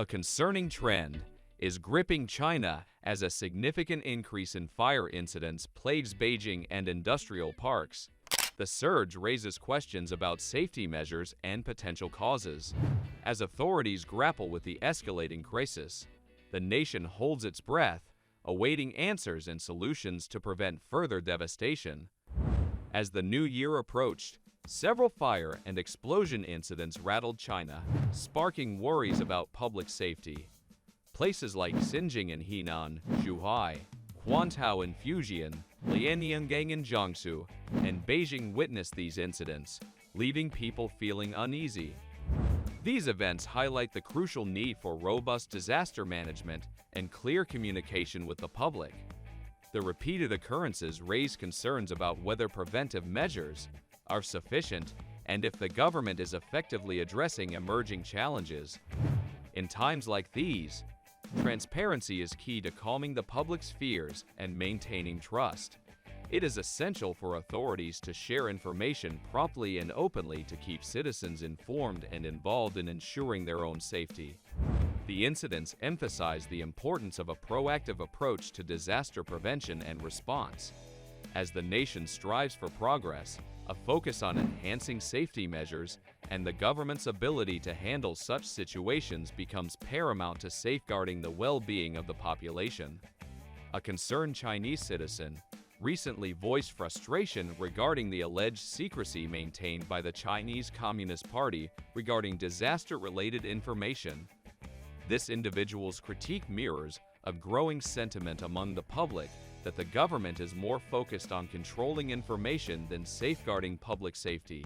A concerning trend is gripping China as a significant increase in fire incidents plagues Beijing and industrial parks. The surge raises questions about safety measures and potential causes. As authorities grapple with the escalating crisis, the nation holds its breath, awaiting answers and solutions to prevent further devastation. As the new year approached, several fire and explosion incidents rattled China, sparking worries about public safety. Places like Xinjiang in Henan, Zhuhai, Quantao in Fujian, Lianyungang in Jiangsu, and Beijing witnessed these incidents, leaving people feeling uneasy. These events highlight the crucial need for robust disaster management and clear communication with the public. The repeated occurrences raise concerns about whether preventive measures are sufficient and if the government is effectively addressing emerging challenges. In times like these, transparency is key to calming the public's fears and maintaining trust. It is essential for authorities to share information promptly and openly to keep citizens informed and involved in ensuring their own safety. The incidents emphasize the importance of a proactive approach to disaster prevention and response. As the nation strives for progress, a focus on enhancing safety measures and the government's ability to handle such situations becomes paramount to safeguarding the well-being of the population. A concerned Chinese citizen recently voiced frustration regarding the alleged secrecy maintained by the Chinese Communist Party regarding disaster-related information. This individual's critique mirrors a growing sentiment among the public that the government is more focused on controlling information than safeguarding public safety.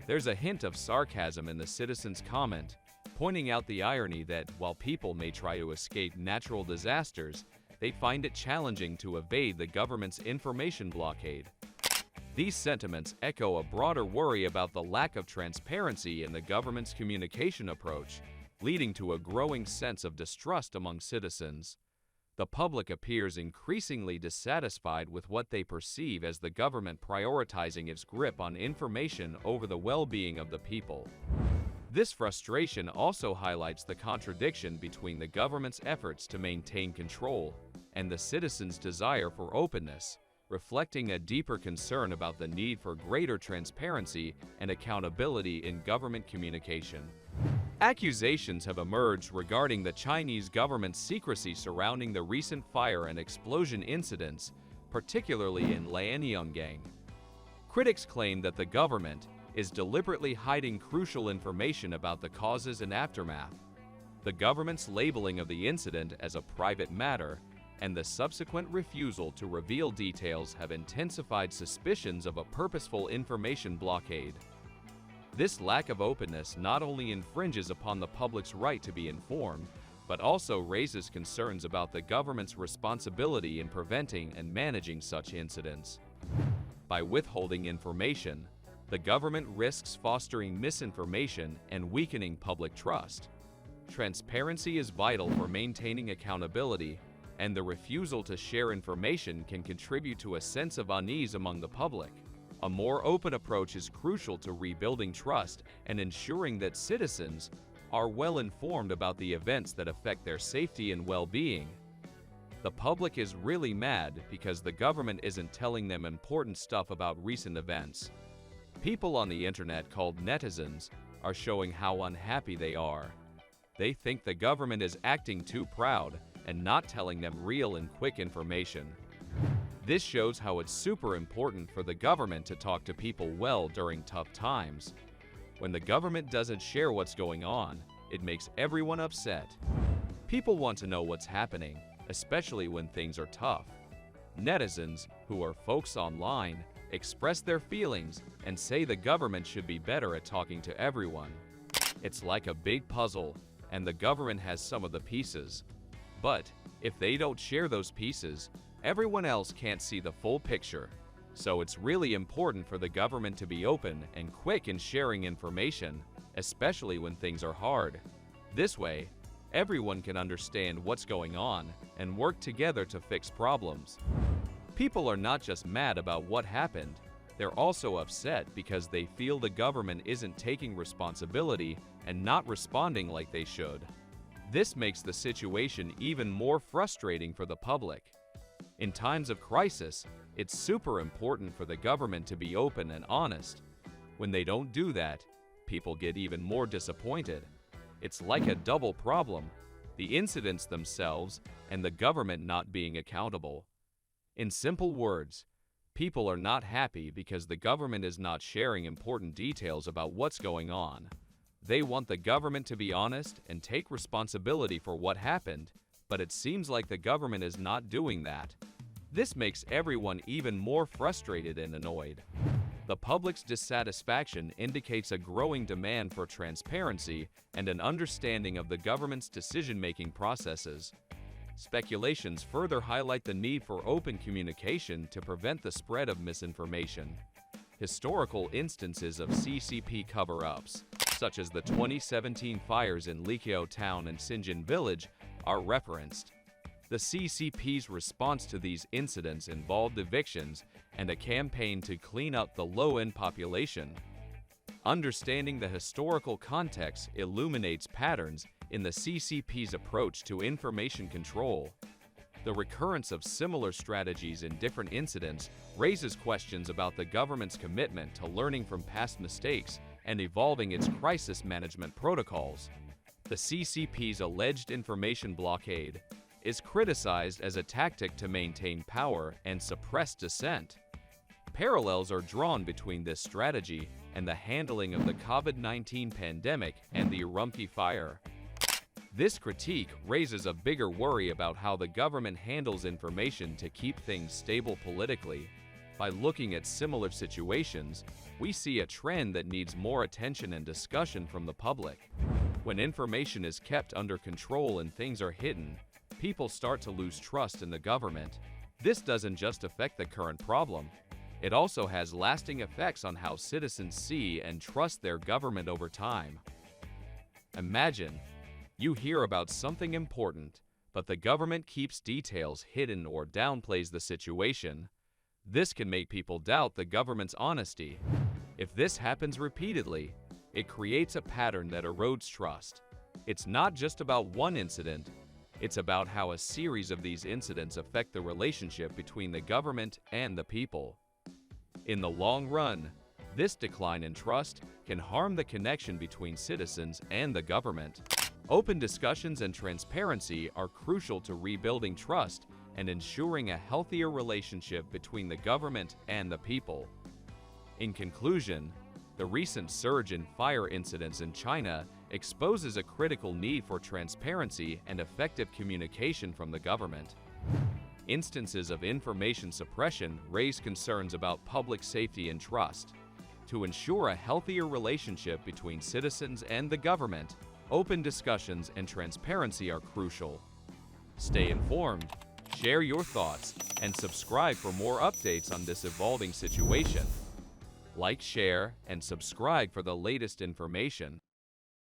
There's a hint of sarcasm in the citizen's comment, pointing out the irony that while people may try to escape natural disasters, they find it challenging to evade the government's information blockade. These sentiments echo a broader worry about the lack of transparency in the government's communication approach, leading to a growing sense of distrust among citizens. The public appears increasingly dissatisfied with what they perceive as the government prioritizing its grip on information over the well-being of the people. This frustration also highlights the contradiction between the government's efforts to maintain control and the citizens' desire for openness, reflecting a deeper concern about the need for greater transparency and accountability in government communication. Accusations have emerged regarding the Chinese government's secrecy surrounding the recent fire and explosion incidents, particularly in Lianyungang. Critics claim that the government is deliberately hiding crucial information about the causes and aftermath. The government's labeling of the incident as a private matter and the subsequent refusal to reveal details have intensified suspicions of a purposeful information blockade. This lack of openness not only infringes upon the public's right to be informed, but also raises concerns about the government's responsibility in preventing and managing such incidents. By withholding information, the government risks fostering misinformation and weakening public trust. Transparency is vital for maintaining accountability, and the refusal to share information can contribute to a sense of unease among the public. A more open approach is crucial to rebuilding trust and ensuring that citizens are well informed about the events that affect their safety and well-being. The public is really mad because the government isn't telling them important stuff about recent events. People on the internet called netizens are showing how unhappy they are. They think the government is acting too proud and not telling them real and quick information. This shows how it's super important for the government to talk to people well during tough times. When the government doesn't share what's going on, it makes everyone upset. People want to know what's happening, especially when things are tough. Netizens, who are folks online, express their feelings and say the government should be better at talking to everyone. It's like a big puzzle, and the government has some of the pieces. But if they don't share those pieces, everyone else can't see the full picture. So it's really important for the government to be open and quick in sharing information, especially when things are hard. This way, everyone can understand what's going on and work together to fix problems. People are not just mad about what happened, they're also upset because they feel the government isn't taking responsibility and not responding like they should. This makes the situation even more frustrating for the public. In times of crisis, it's super important for the government to be open and honest. When they don't do that, people get even more disappointed. It's like a double problem: the incidents themselves and the government not being accountable. In simple words, people are not happy because the government is not sharing important details about what's going on. They want the government to be honest and take responsibility for what happened, but it seems like the government is not doing that. This makes everyone even more frustrated and annoyed. The public's dissatisfaction indicates a growing demand for transparency and an understanding of the government's decision-making processes. Speculations further highlight the need for open communication to prevent the spread of misinformation. Historical instances of CCP cover-ups, such as the 2017 fires in Liqiao Town and Xinjiang Village, are referenced. The CCP's response to these incidents involved evictions and a campaign to clean up the low-end population. Understanding the historical context illuminates patterns in the CCP's approach to information control. The recurrence of similar strategies in different incidents raises questions about the government's commitment to learning from past mistakes and evolving its crisis management protocols. The CCP's alleged information blockade is criticized as a tactic to maintain power and suppress dissent. Parallels are drawn between this strategy and the handling of the COVID-19 pandemic and the Urumqi fire. This critique raises a bigger worry about how the government handles information to keep things stable politically. By looking at similar situations, we see a trend that needs more attention and discussion from the public. When information is kept under control and things are hidden, people start to lose trust in the government. This doesn't just affect the current problem. It also has lasting effects on how citizens see and trust their government over time. Imagine you hear about something important, but the government keeps details hidden or downplays the situation. This can make people doubt the government's honesty. If this happens repeatedly, it creates a pattern that erodes trust. It's not just about one incident, it's about how a series of these incidents affect the relationship between the government and the people. In the long run, this decline in trust can harm the connection between citizens and the government. Open discussions and transparency are crucial to rebuilding trust and ensuring a healthier relationship between the government and the people. In conclusion, the recent surge in fire incidents in China exposes a critical need for transparency and effective communication from the government. Instances of information suppression raise concerns about public safety and trust. To ensure a healthier relationship between citizens and the government, open discussions and transparency are crucial. Stay informed, share your thoughts, and subscribe for more updates on this evolving situation. Like, share, and subscribe for the latest information.